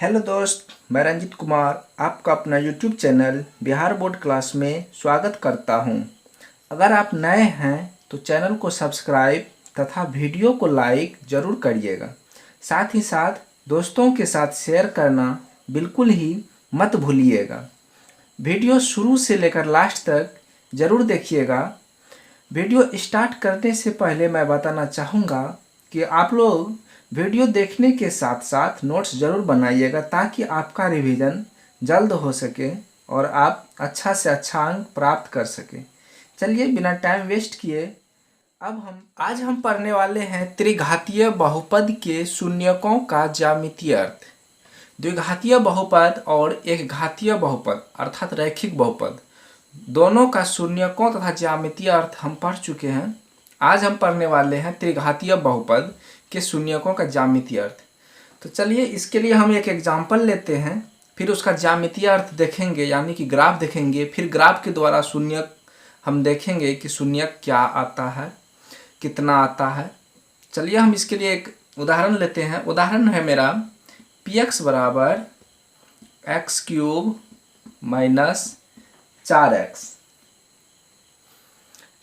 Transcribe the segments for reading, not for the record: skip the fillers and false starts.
Hello दोस्त, मैं रंजित कुमार आपका अपना YouTube channel Bihar board class में स्वागत करता हूं। अगर आप नए हैं तो चैनल को सब्सक्राइब तथा वीडियो को लाइक ज़रूर करिएगा। साथ ही साथ दोस्तों के साथ शेयर करना बिल्कुल ही मत भूलिएगा। वीडियो शुरू से लेकर लास्ट तक ज़रूर देखिएगा। वीडियो स्टार्ट करने से पहले मैं बताना चाहूँगा कि आप लोग वीडियो देखने के साथ साथ नोट्स ज़रूर बनाइएगा ताकि आपका रिवीजन जल्द हो सके और आप अच्छा से अच्छा अंक प्राप्त कर सकें। चलिए बिना टाइम वेस्ट किए आज हम पढ़ने वाले हैं त्रिघातीय बहुपद के शून्यकों का ज्यामितीय अर्थ। द्विघातीय बहुपद और एक घातीय बहुपद अर्थात रैखिक बहुपद दोनों का शून्यकों तथा ज्यामितीय अर्थ हम पढ़ चुके हैं। आज हम पढ़ने वाले हैं त्रिघातीय बहुपद के शून्यकों का ज्यामितीय अर्थ। तो चलिए इसके लिए हम एक एग्जाम्पल लेते हैं, फिर उसका ज्यामितीय अर्थ देखेंगे यानी कि ग्राफ देखेंगे। फिर ग्राफ के द्वारा शून्यक हम देखेंगे कि शून्यक क्या आता है, कितना आता है। चलिए हम इसके लिए एक उदाहरण लेते हैं। उदाहरण है मेरा px बराबर X cube minus 4x।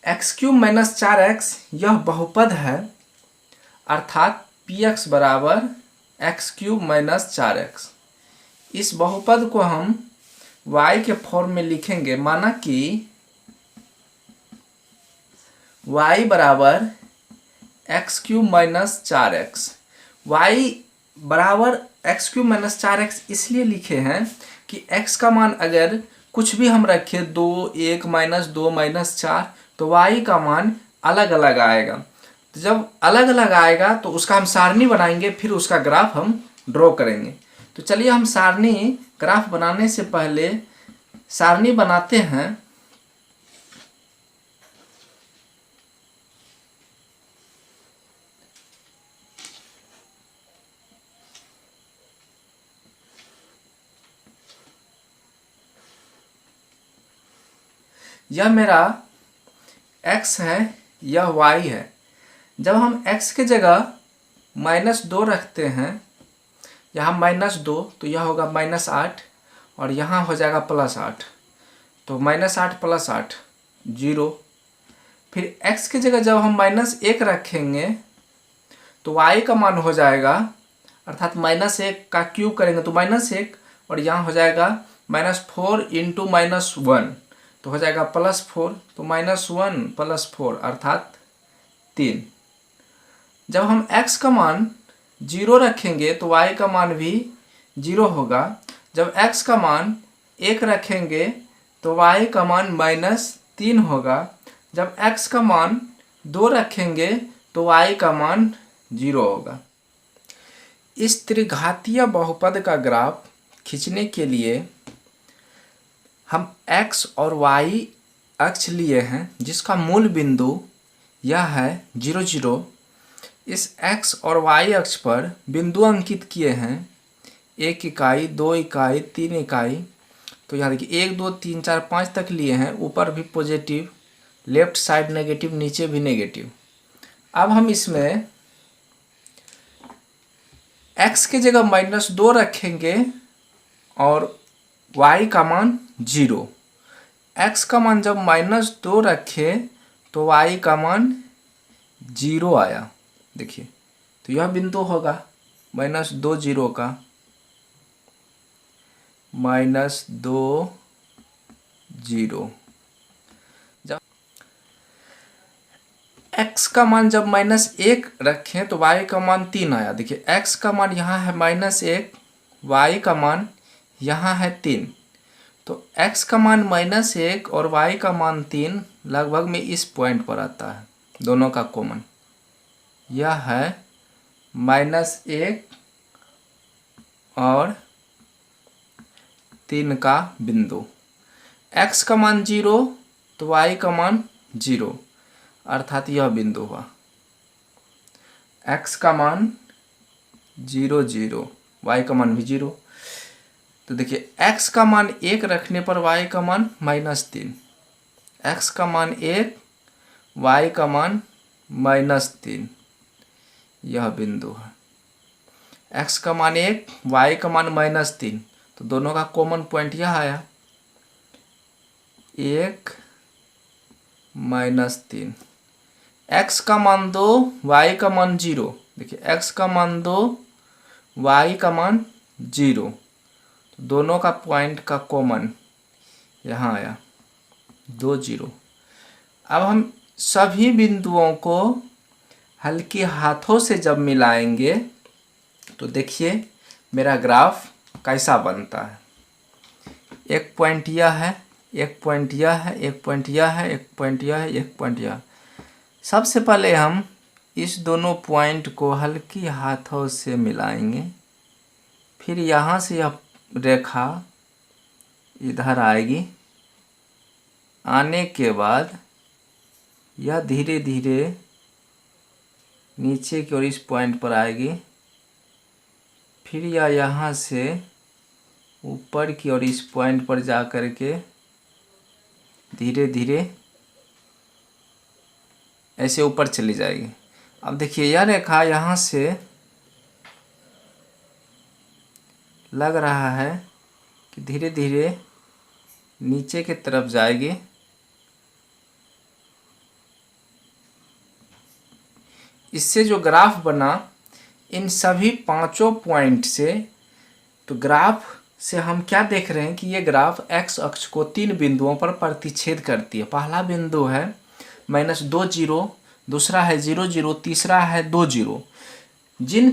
X cube minus 4x यह बहुपद है, अर्थात px बराबर एक्स क्यूब माइनस 4x। इस बहुपद को हम y के फॉर्म में लिखेंगे। माना कि y बराबर X cube minus 4x। y बराबर एक्स क्यूब माइनस 4x इसलिए लिखे हैं कि x का मान अगर कुछ भी हम रखें 2, 1, -2, -4 तो y का मान अलग अलग आएगा। तो जब अलग अलग आएगा तो उसका हम सारणी बनाएंगे, फिर उसका ग्राफ हम ड्रॉ करेंगे। तो चलिए हम सारणी ग्राफ बनाने से पहले सारणी बनाते हैं। यह मेरा x है, यह y है। जब हम x के जगह -2 रखते हैं, यहाँ -2 तो यह होगा -8 और यहाँ हो जाएगा +8। तो -8 + 8 0। फिर x के जगह जब हम -1 रखेंगे तो y का मान हो जाएगा, अर्थात -1 का क्यूब करेंगे तो -1 और यहाँ हो जाएगा -4 × -1 तो हो जाएगा +4। तो -1 + 4 अर्थात 3। जब हम x का मान 0 रखेंगे तो y का मान भी 0 होगा। जब x का मान 1 रखेंगे तो y का मान -3 होगा। जब x का मान 2 रखेंगे तो y का मान 0 होगा। इस त्रिघातीय बहुपद का ग्राफ खींचने के लिए हम x और y अक्ष लिए हैं, जिसका मूल बिंदु यह है 0, 0। इस x और y अक्ष पर बिंदु अंकित किए हैं 1 इकाई, 2 इकाई, 3 इकाई। तो यहाँ देखिए 1, 2, 3, 4, 5 तक लिए हैं। ऊपर भी पॉजिटिव, लेफ्ट साइड नेगेटिव, नीचे भी नेगेटिव। अब हम इसमें x के जगह -2 रखेंगे और y का मान 0। x का मान जब -2 रखे तो y का मान 0 आया। देखिए तो यह बिंदु होगा -2, 0 का, -2, 0। जब x का मान जब -1 रखें तो y का मान 3 आया। देखिए x का मान यहाँ है -1, y का मान यहाँ है 3। तो x का मान -1 और y का मान 3 लगभग में इस पॉइंट पर आता है। दोनों का कॉमन यह है -1 और 3 का बिंदु। x का मान 0 तो y का मान 0, अर्थात यह बिंदु हुआ। x का मान 0, 0, y का मान भी 0। तो देखिए x का मान 1 रखने पर y का मान -3, x का मान 1, y का मान -3, यह बिंदु है। x का मान 1, y का मान -3, तो दोनों का कॉमन पॉइंट यह आया 1 -3। x का मान 2, y का मान 0। देखिए x का मान 2, y का मान 0, तो दोनों का पॉइंट का कॉमन यहाँ आया 2 0। अब हम सभी बिंदुओं को हल्के हाथों से जब मिलाएंगे तो देखिए मेरा ग्राफ कैसा बनता है। एक पॉइंट यह है, एक पॉइंट यह है, एक पॉइंट यह है, एक पॉइंट यह है, एक पॉइंट यह। सबसे पहले हम इस दोनों पॉइंट को हल्की हाथों से मिलाएंगे, फिर यहाँ से यह रेखा इधर आएगी, आने के बाद यह धीरे धीरे नीचे की ओर इस पॉइंट पर आएगी, फिर यह यहाँ से ऊपर की ओर इस पॉइंट पर जा कर के धीरे धीरे ऐसे ऊपर चली जाएगी। अब देखिए यह रेखा यहाँ से लग रहा है कि धीरे धीरे नीचे की तरफ जाएगी। इससे जो ग्राफ बना इन सभी पांचों पॉइंट से, तो ग्राफ से हम क्या देख रहे हैं कि ये ग्राफ x अक्ष को 3 बिंदुओं पर प्रतिच्छेद करती है। पहला बिंदु है -2 0, दूसरा है 0 0, तीसरा है 2 0। जिन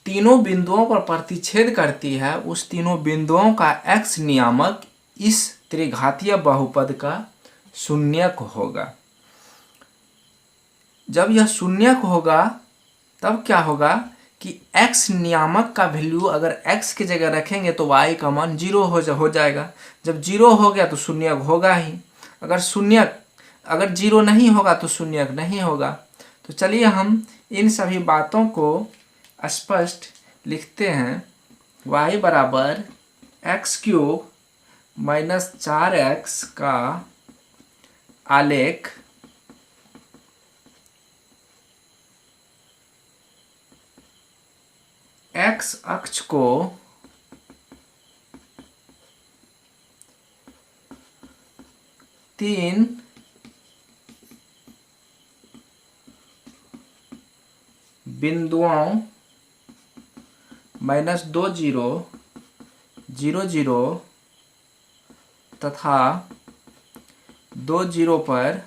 तीनों बिंदुओं पर प्रतिच्छेद करती है उस तीनों बिंदुओं का x नियामक इस त्रिघातीय बहुपद का शून्यक होगा। जब यह शून्यक होगा तब क्या होगा कि x नियामक का वैल्यू अगर x की जगह रखेंगे तो y का मान 0 हो जाएगा। जब 0 हो गया तो शून्यक होगा ही, अगर 0 नहीं होगा तो शून्यक नहीं होगा। तो चलिए हम इन सभी बातों को स्पष्ट लिखते हैं। y बराबर x³ - 4x का आलेख x अक्ष को 3 बिंदुओं -2 0 0 0 तथा 2 0 पर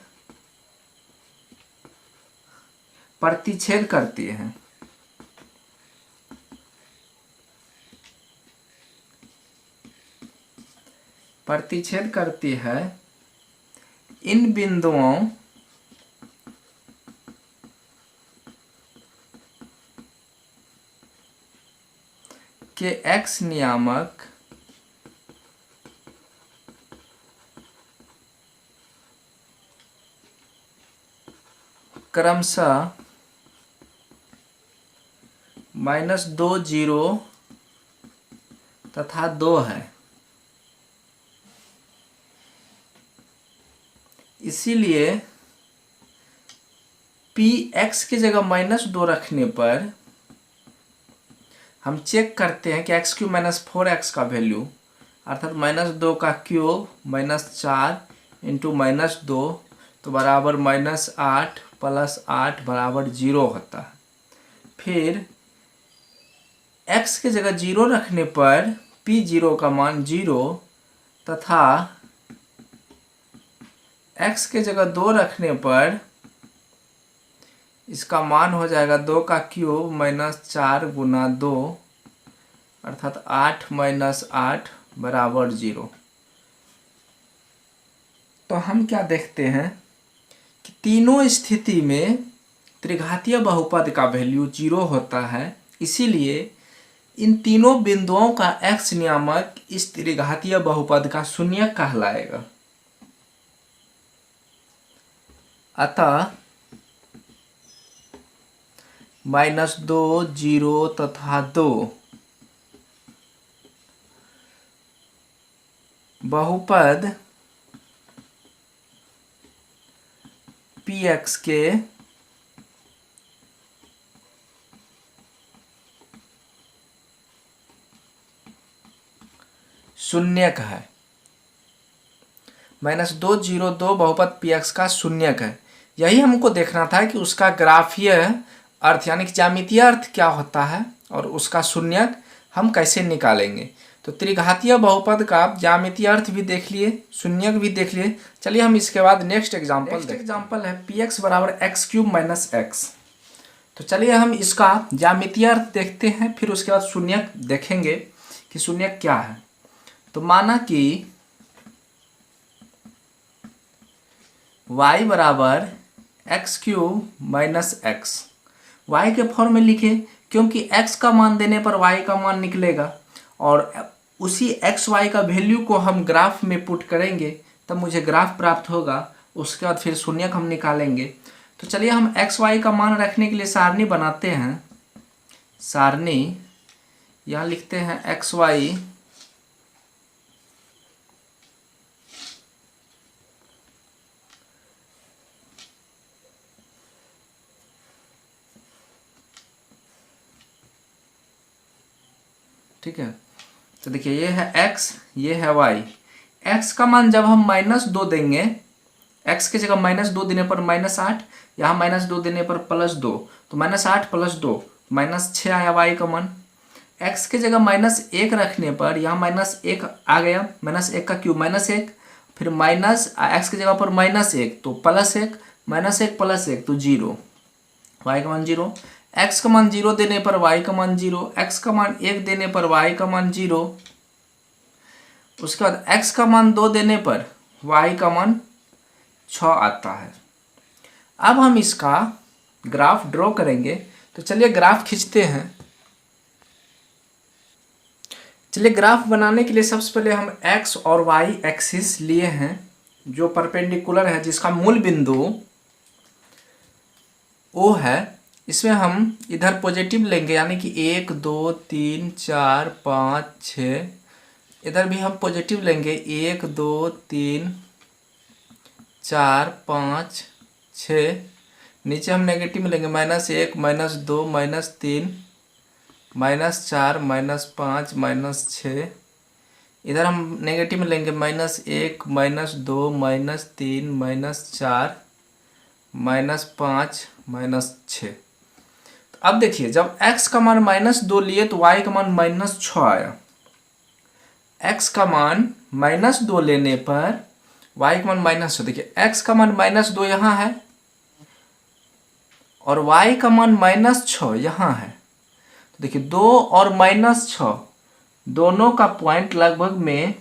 प्रतिच्छेद करती है। प्रतिच्छेद करती है इन बिंदुओं के x नियामक क्रमशः -2 0 तथा 2 है। इसीलिए px की जगह -2 रखने पर हम चेक करते हैं कि x³ - 4x का वैल्यू अर्थात -2 का क्यूब -4 इंटू -2 तो बराबर -8 + 8 बराबर 0 होता है। फिर x की जगह 0 रखने पर p0 का मान 0 तथा x के जगह 2 रखने पर इसका मान हो जाएगा 2 का क्यूब -4 गुना 2 अर्थात 8 - 8 बराबर 0। तो हम क्या देखते हैं कि तीनों स्थिति में त्रिघातीय बहुपद का वैल्यू 0 होता है। इसीलिए इन तीनों बिंदुओं का x नियामक इस त्रिघातीय बहुपद का शून्यक कहलाएगा। अतः -2 0 तथा 2 बहुपद px के शून्यक है। -2 बहुपद पी एक्स का शून्यक है। यही हमको देखना था कि उसका ग्राफीय अर्थ यानी कि ज्यामितीय अर्थ क्या होता है और उसका शून्यक हम कैसे निकालेंगे। तो त्रिघातीय बहुपद का ज्यामितीय अर्थ भी देख लिए, शून्यक भी देख लिए। चलिए हम इसके बाद नेक्स्ट एग्जाम्पल है पी एक्स बराबर एक्स क्यूब माइनस एक्स। तो चलिए हम इसका ज्यामितीय अर्थ देखते हैं, फिर उसके बाद शून्यक देखेंगे कि शून्यक क्या है। तो माना कि y बराबर X cube minus X, Y के फॉर्म में लिखे क्योंकि x का मान देने पर y का मान निकलेगा और उसी एक्स वाई का वैल्यू को हम ग्राफ में पुट करेंगे तब मुझे ग्राफ प्राप्त होगा। उसके बाद फिर शून्यक हम निकालेंगे। तो चलिए हम एक्स वाई का मान रखने के लिए सारणी बनाते हैं। सारणी यहाँ लिखते हैं एक्स वाई ठीक है। तो देखिए ये है x, ये है y। x का मान जब हम -2 देंगे, x की जगह -2 देने पर -8, यहाँ -2 देने पर +2, तो -8 + 2 -6 आया y का मान। x की जगह -1 रखने पर यहाँ -1 आ गया, -1 का क्यूब -1, फिर माइनस x की जगह पर -1 तो +1, -1 + 1 तो 0, y का मान 0। x का मान 0 देने पर y का मान 0, x का मान 1 देने पर y का मान 0। उसके बाद x का मान 2 देने पर y का मान 6 आता है। अब हम इसका ग्राफ ड्रॉ करेंगे। तो चलिए ग्राफ खींचते हैं। चलिए ग्राफ बनाने के लिए सबसे पहले हम x और y एक्सिस लिए हैं जो परपेंडिकुलर है, जिसका मूल बिंदु O है। इसमें हम इधर पॉजिटिव लेंगे यानी कि 1 2 3 4 5 6, इधर भी हम पॉजिटिव लेंगे 1 2 3 4 5 6। नीचे हम नेगेटिव लेंगे -1 -2 -3 -4 -5 -6। इधर हम नेगेटिव लेंगे -1 -2 -3 -4 -5 -6। अब देखिए जब x का मान -2 लिए तो y का मान -6 आया। x का मान -2 लेने पर y का मान -6, देखिए x का मान -2 यहाँ है और y का मान -6 यहाँ है। तो देखिए 2 और -6 दोनों का पॉइंट लगभग में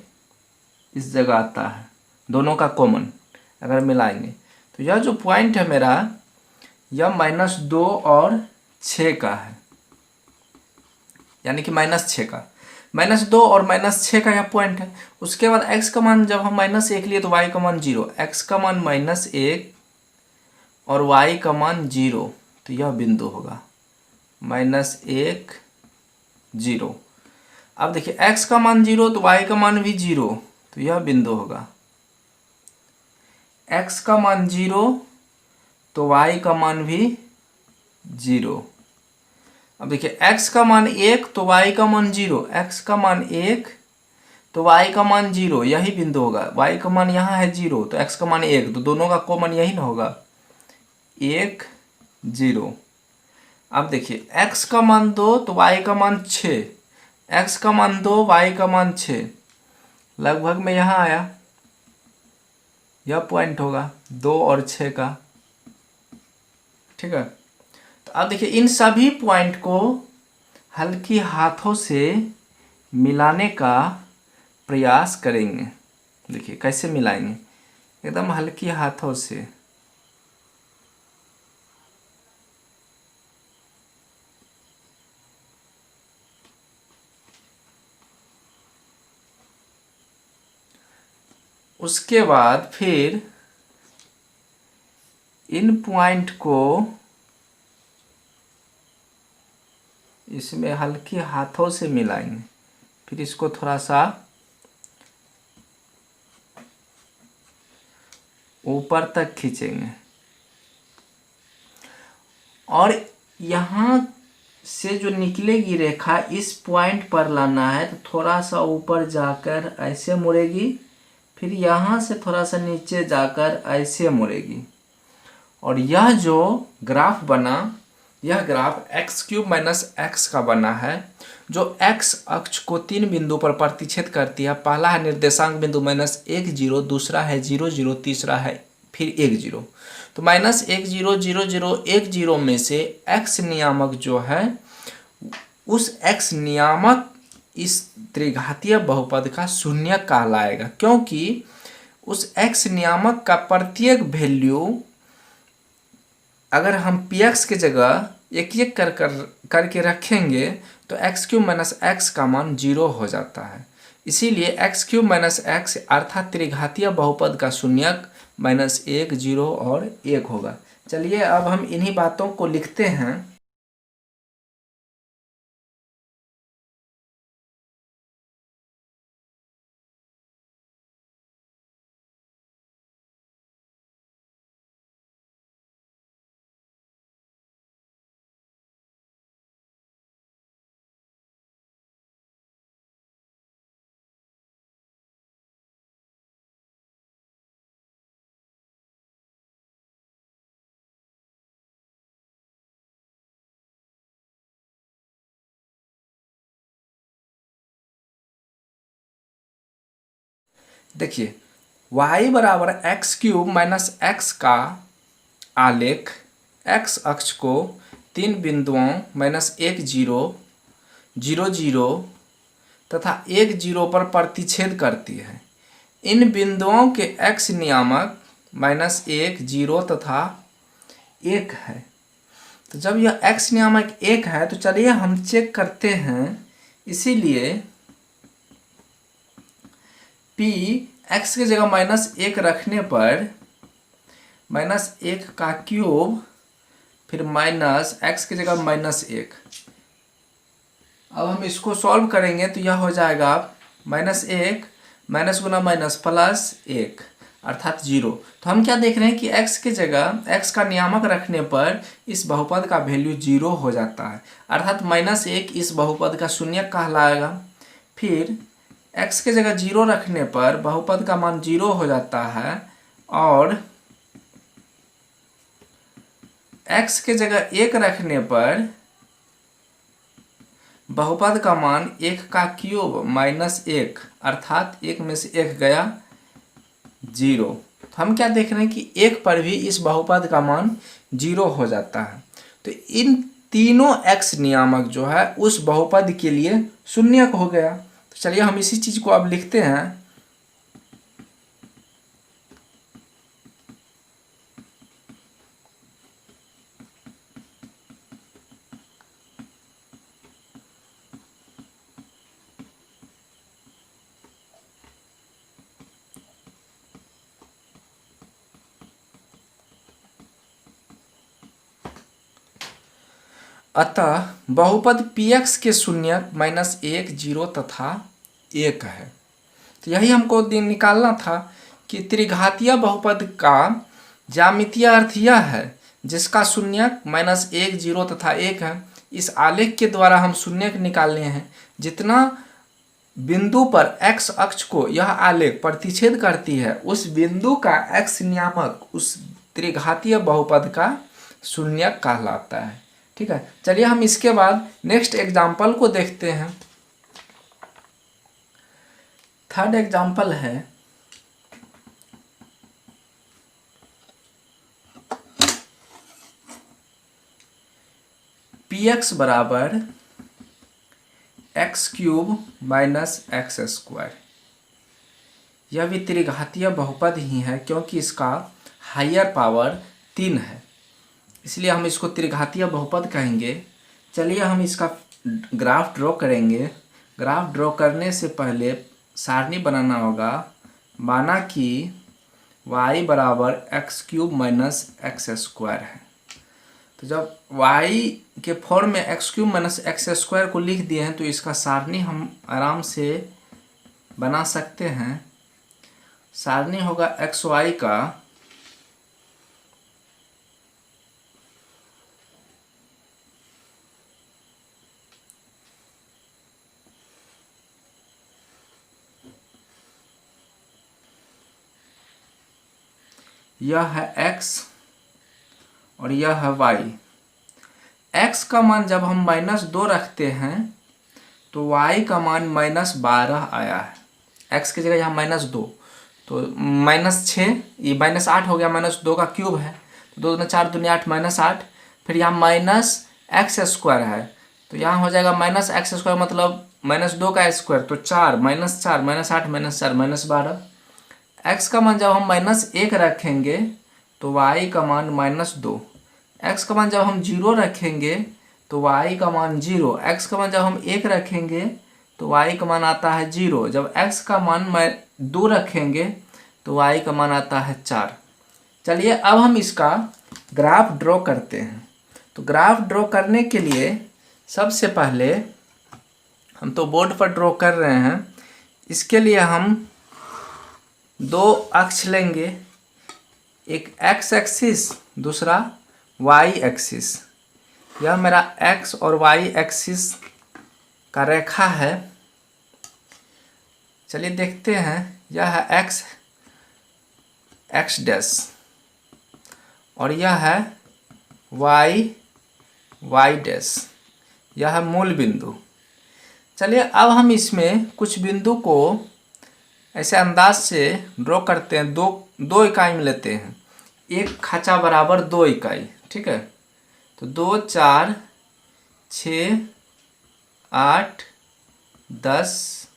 इस जगह आता है, दोनों का कॉमन अगर मिलाएंगे तो यह जो पॉइंट है मेरा यह -2 और 6 का है, यानी कि -6 का, -2 और -6 का यह पॉइंट है। उसके बाद x का मान जब हम -1 लिए तो y का मान 0, x का मान -1 और y का मान 0, तो यह बिंदु होगा -1 0। अब देखिए x का मान 0 तो y का मान भी 0, तो यह बिंदु होगा x का मान 0 तो y का मान भी 0। अब देखिए x का मान 1 तो y का मान 0, x का मान 1 तो y का मान 0, यही बिंदु होगा। y का मान यहाँ है 0 तो x का मान 1, तो दोनों का कॉमन यही ना होगा 1 0। अब देखिए x का मान 2 तो y का मान 6, x का मान 2 y का मान 6, लगभग में यहाँ आया, यह पॉइंट होगा 2 और 6 का। ठीक है। तो अब देखिए इन सभी पॉइंट को हल्की हाथों से मिलाने का प्रयास करेंगे। देखिए कैसे मिलाएंगे, एकदम हल्की हाथों से। उसके बाद फिर इन पॉइंट को इसमें हल्की हाथों से मिलाएंगे, फिर इसको थोड़ा सा ऊपर तक खींचेंगे और यहाँ से जो निकलेगी रेखा इस पॉइंट पर लाना है, तो थोड़ा सा ऊपर जाकर ऐसे मुड़ेगी, फिर यहाँ से थोड़ा सा नीचे जाकर ऐसे मुड़ेगी। और यह जो ग्राफ बना, यह graph x cube minus x का बना है, जो एक्स अक्ष को 3 बिंदु पर प्रतिच्छेद करती है। पहला है निर्देशांक बिंदु -1 0, दूसरा है 0 0, तीसरा है फिर 1 0। तो -1 0 0 0 1 0 में से एक्स नियामक जो है, उस एक्स नियामक इस त्रिघातीय बहुपद का शून्य कहलाएगा, क्योंकि उस एक्स नियामक का प्रत्येक वैल्यू अगर हम पी एक्स के जगह एक एक करके रखेंगे तो एक्स क्यूब माइनस एक्स का मान 0 हो जाता है। इसीलिए एक्स क्यूब माइनस एक्स अर्थात त्रिघातीय बहुपद का शून्यक -1 0 और 1 होगा। चलिए अब हम इन्हीं बातों को लिखते हैं। देखिए y बराबर एक्स क्यूब माइनस एक्स का आलेख x अक्ष को 3 बिंदुओं -1 0 0 0 तथा 1 0 पर प्रतिच्छेद करती है। इन बिंदुओं के x नियामक -1 0 तथा 1 है। तो जब यह x नियामक 1 है तो चलिए हम चेक करते हैं। इसीलिए p x की जगह -1 रखने पर -1 का क्यूब फिर माइनस x की जगह -1। अब हम इसको सॉल्व करेंगे तो यह हो जाएगा -1 माइनस गुना माइनस प्लस 1 अर्थात 0। तो हम क्या देख रहे हैं कि x की जगह x का नियामक रखने पर इस बहुपद का वैल्यू 0 हो जाता है, अर्थात -1 इस बहुपद का शून्य कहलाएगा। फिर x की जगह 0 रखने पर बहुपद का मान 0 हो जाता है और x की जगह 1 रखने पर बहुपद का मान 1 का क्यूब -1 अर्थात 1 में से 1 गया 0। तो हम क्या देख रहे हैं कि 1 पर भी इस बहुपद का मान 0 हो जाता है। तो इन तीनों x नियामक जो है उस बहुपद के लिए शून्य हो गया। तो चलिए हम इसी चीज को अब लिखते हैं। अतः बहुपद px के शून्यक -1 0 तथा 1 है। तो यही हमको निकालना था कि त्रिघातीय बहुपद का ज्यामितीय अर्थ यह है जिसका शून्यक -1 0 तथा 1 है। इस आलेख के द्वारा हम शून्यक निकालने हैं। जितना बिंदु पर x अक्ष को यह आलेख प्रतिच्छेद करती है उस बिंदु का x नियामक उस त्रिघातीय बहुपद का शून्यक कहलाता है। ठीक है, चलिए हम इसके बाद नेक्स्ट एग्जाम्पल को देखते हैं। थर्ड एग्जाम्पल है px बराबर X cube minus x square. यह भी त्रिघातीय बहुपद ही है क्योंकि इसका हायर पावर 3 है, इसलिए हम इसको त्रिघातीय बहुपद कहेंगे। चलिए हम इसका ग्राफ ड्रॉ करेंगे। ग्राफ ड्रॉ करने से पहले सारणी बनाना होगा। माना कि y बराबर X cube minus x square है। तो जब y के फॉर्म में x cube minus x square को लिख दिए हैं तो इसका सारणी हम आराम से बना सकते हैं। सारणी होगा एक्स वाई का यह है x और यह है y। x का मान जब हम -2 रखते हैं तो y का मान -12 आया है। x की जगह यहाँ -2 तो -6, ये -8 हो गया, -2 का क्यूब है तो 2 दूनी 4 दूनी 8 -8। फिर यहाँ -x² है तो यहाँ हो जाएगा -x² मतलब -2 का स्क्वायर तो 4 -4 -8 -4 -12। x का मान जब हम -1 रखेंगे तो y का मान -2। x का मान जब हम 0 रखेंगे तो y का मान 0। x का मान जब हम 1 रखेंगे तो y का मान आता है 0। जब x का मान 2 रखेंगे तो y का मान आता है 4। चलिए अब हम इसका ग्राफ ड्रॉ करते हैं। तो ग्राफ ड्रॉ करने के लिए सबसे पहले हम तो बोर्ड पर ड्रॉ कर रहे हैं, इसके लिए हम 2 अक्ष लेंगे, एक x एक्सिस दूसरा y एक्सिस। यह मेरा x और y एक्सिस का रेखा है। चलिए देखते हैं, यह है x डैश और यह है y डैश, यह है मूल बिंदु। चलिए अब हम इसमें कुछ बिंदु को ऐसे अंदाज से ड्रॉ करते हैं। दो इकाई में लेते हैं, एक खाचा बराबर 2 इकाई, ठीक है। तो 2 4 6 8 10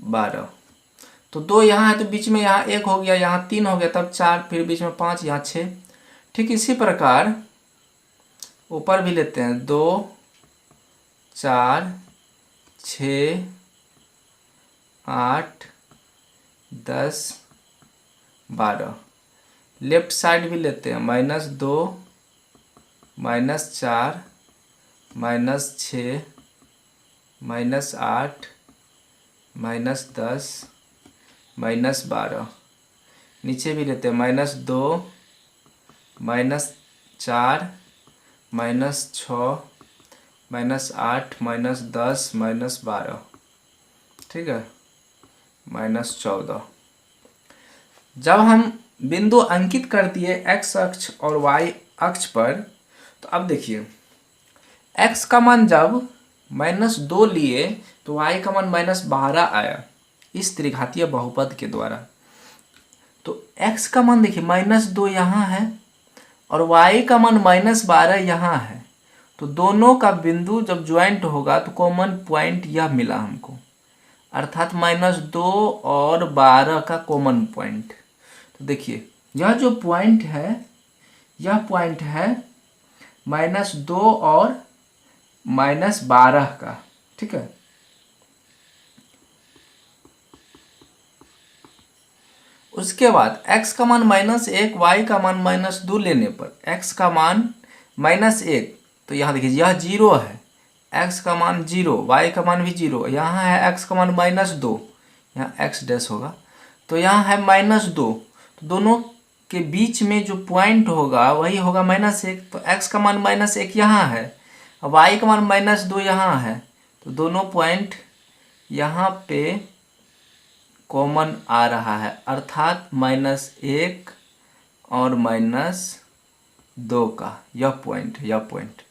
12। तो 2 यहाँ है तो बीच में यहाँ 1 हो गया, यहाँ 3 हो गया, तब 4, फिर बीच में 5, यहाँ 6। ठीक इसी प्रकार ऊपर भी लेते हैं, 2 4 6 8 10 12। लेफ्ट साइड भी लेते हैं, -2 -4 -6 -8 -10 -12। नीचे भी लेते हैं, -2 -4 -6 -8 -10 -12, ठीक है, -14। जब हम बिंदु अंकित कर दिए x अक्ष और y अक्ष पर, तो अब देखिए x का मान जब -2 लिए तो y का मान -12 आया इस त्रिघातीय बहुपद के द्वारा। तो x का मान देखिए -2 यहाँ है और y का मान -12 यहाँ है। तो दोनों का बिंदु जब ज्वाइंट होगा तो कॉमन पॉइंट यह मिला हमको, अर्थात -2 और 12 का कॉमन पॉइंट। तो देखिए यह जो पॉइंट है, यह पॉइंट है -2 और -12 का, ठीक है। उसके बाद x का मान -1, y का मान -2 लेने पर x का मान -1, तो यहाँ देखिए यह 0 है, x का मान 0, y का मान भी 0, यहाँ है x का मान -2, यहाँ x डैश होगा, तो यहाँ है -2। तो दोनों के बीच में जो पॉइंट होगा वही होगा -1। तो x का मान -1 यहाँ है, y का मान -2 यहाँ है, तो दोनों पॉइंट यहाँ पे कॉमन आ रहा है, अर्थात -1 और -2 का यह पॉइंट।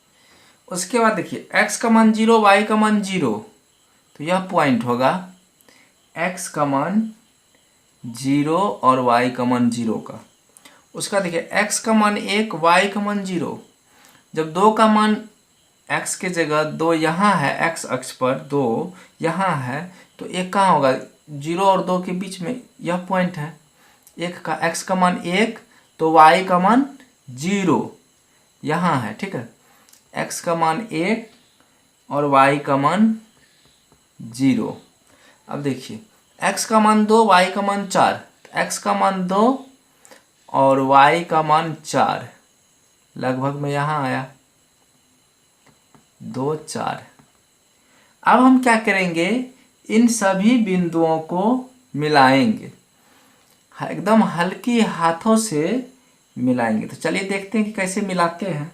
उसके बाद देखिए x का मान 0, y का मान 0, तो यह पॉइंट होगा x का मान 0 और y का मान 0 का। उसका देखिए x का मान 1, y का मान 0। जब 2 का मान x के जगह 2 यहाँ है, x अक्ष पर 2 यहाँ है, तो 1 कहाँ होगा, 0 और 2 के बीच में यह पॉइंट है। 1 का x का मान 1 तो y का मान 0 यहाँ है, ठीक है। x का मान 1 और y का मान 0। अब देखिए x का मान 2, y का मान 4, तो x का मान 2 और y का मान 4, लगभग में यहाँ आया 2 4। अब हम क्या करेंगे, इन सभी बिंदुओं को मिलाएंगे, एकदम हल्की हाथों से मिलाएंगे। तो चलिए देखते हैं कि कैसे मिलाते हैं।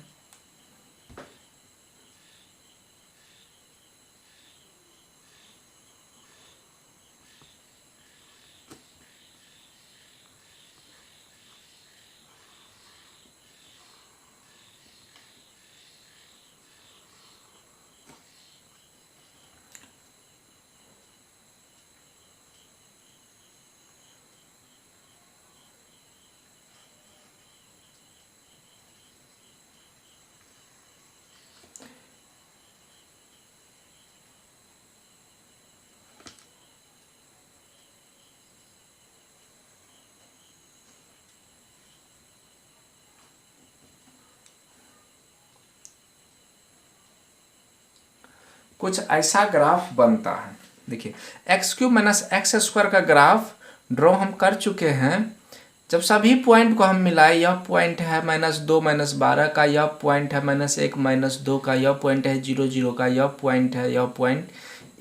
कुछ ऐसा ग्राफ बनता है। देखिए x cube minus x square का ग्राफ ड्रॉ हम कर चुके हैं। जब सभी पॉइंट को हम मिलाए, यह पॉइंट है -2 -12 का, यह पॉइंट है -1 -2 का, यह पॉइंट है 0 0 का, यह पॉइंट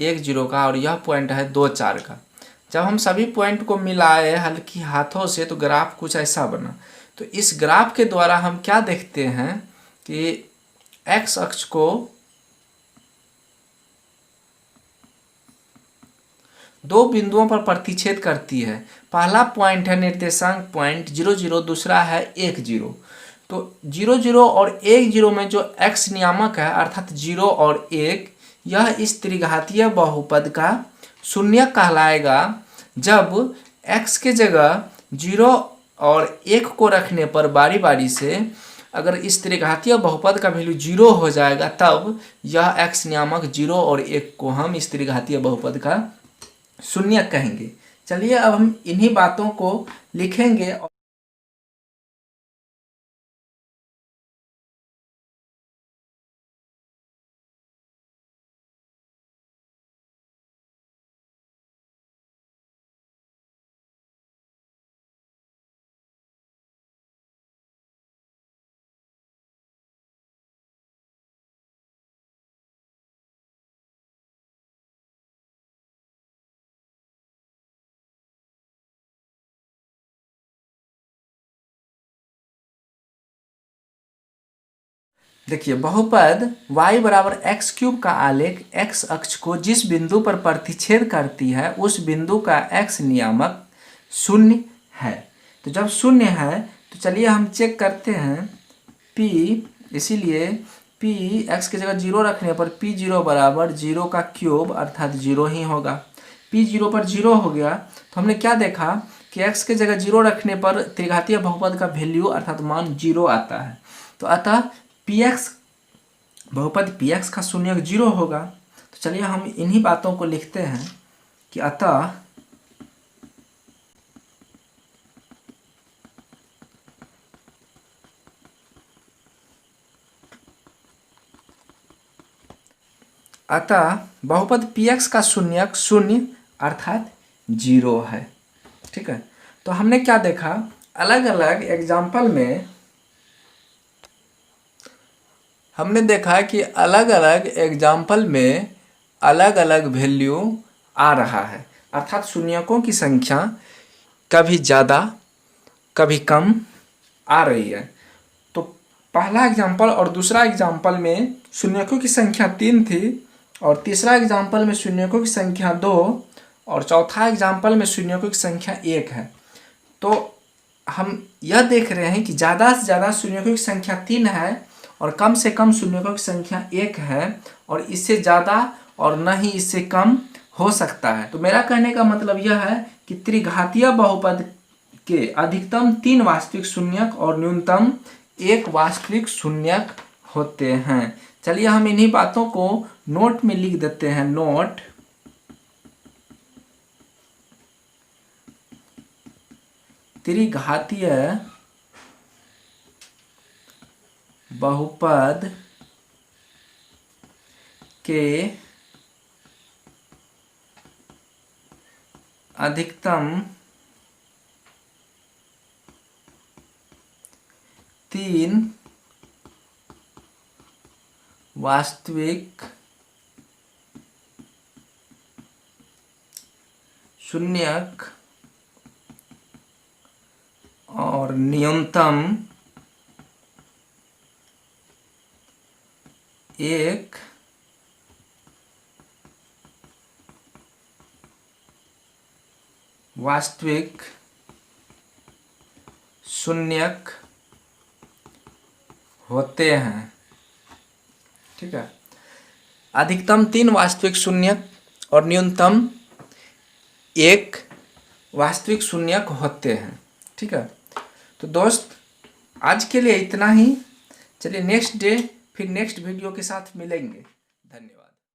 1 0 का, और यह पॉइंट है 2 4 का। जब हम सभी पॉइंट को मिलाए हल्की हाथों से तो ग्राफ कुछ ऐसा बना। तो इस ग्राफ के द्वारा हम क्या देखते हैं कि एक्स अक्ष को दो बिंदुओं पर प्रतिच्छेद करती है। पहला पॉइंट है निर्देशांक पॉइंट 0 0, दूसरा है 1 0। तो 0 0 और 1 0 में जो x नियामक है अर्थात 0 और 1, यह इस त्रिघातीय बहुपद का शून्यक कहलाएगा। जब x के जगह 0 और 1 को रखने पर बारी बारी से अगर इस त्रिघातीय बहुपद का वैल्यू 0 हो जाएगा, तब यह x नियामक 0 और 1 को हम इस त्रिघातीय बहुपद का शून्यक कहेंगे। चलिए अब हम इन्हीं बातों को लिखेंगे। देखिए बहुपद y बराबर एक्स क्यूब का आलेख x अक्ष को जिस बिंदु पर प्रतिच्छेद करती है उस बिंदु का x नियामक शून्य है। तो जब शून्य है तो चलिए हम चेक करते हैं p, इसीलिए p x की जगह 0 रखने पर p0 बराबर 0 का क्यूब अर्थात 0 ही होगा। p0 पर 0 हो गया तो हमने क्या देखा कि x की जगह 0 रखने पर त्रिघातीय बहुपद का वैल्यू अर्थात मान 0 आता है। तो अतः px बहुपद px का शून्यक 0 होगा। तो चलिए हम इन्हीं बातों को लिखते हैं कि अतः बहुपद px का शून्यक 0 अर्थात 0 है। ठीक है, तो हमने क्या देखा, अलग अलग एग्जाम्पल में हमने देखा कि अलग अलग एग्जाम्पल में अलग अलग वैल्यू आ रहा है, अर्थात शून्यकों की संख्या कभी ज़्यादा कभी कम आ रही है। तो पहला एग्जाम्पल और दूसरा एग्जाम्पल में शून्यकों की संख्या 3 थी, और तीसरा एग्जाम्पल में शून्यकों की संख्या 2, और चौथा एग्जाम्पल में शून्यकों की संख्या 1 है। तो हम यह देख रहे हैं कि ज़्यादा से ज़्यादा शून्यकों की संख्या 3 है और कम से कम शून्यकों की संख्या 1 है, और इससे ज़्यादा और न ही इससे कम हो सकता है। तो मेरा कहने का मतलब यह है कि त्रिघातीय बहुपद के अधिकतम 3 वास्तविक शून्यक और न्यूनतम 1 वास्तविक शून्यक होते हैं। चलिए हम इन्हीं बातों को नोट में लिख देते हैं। नोट, त्रिघातीय बहुपद के अधिकतम 3 वास्तविक शून्यक और न्यूनतम 1 वास्तविक शून्यक होते हैं। ठीक है, अधिकतम 3 वास्तविक शून्यक और न्यूनतम 1 वास्तविक शून्यक होते हैं। ठीक है, तो दोस्त आज के लिए इतना ही। चलिए नेक्स्ट डे फिर नेक्स्ट वीडियो के साथ मिलेंगे। धन्यवाद।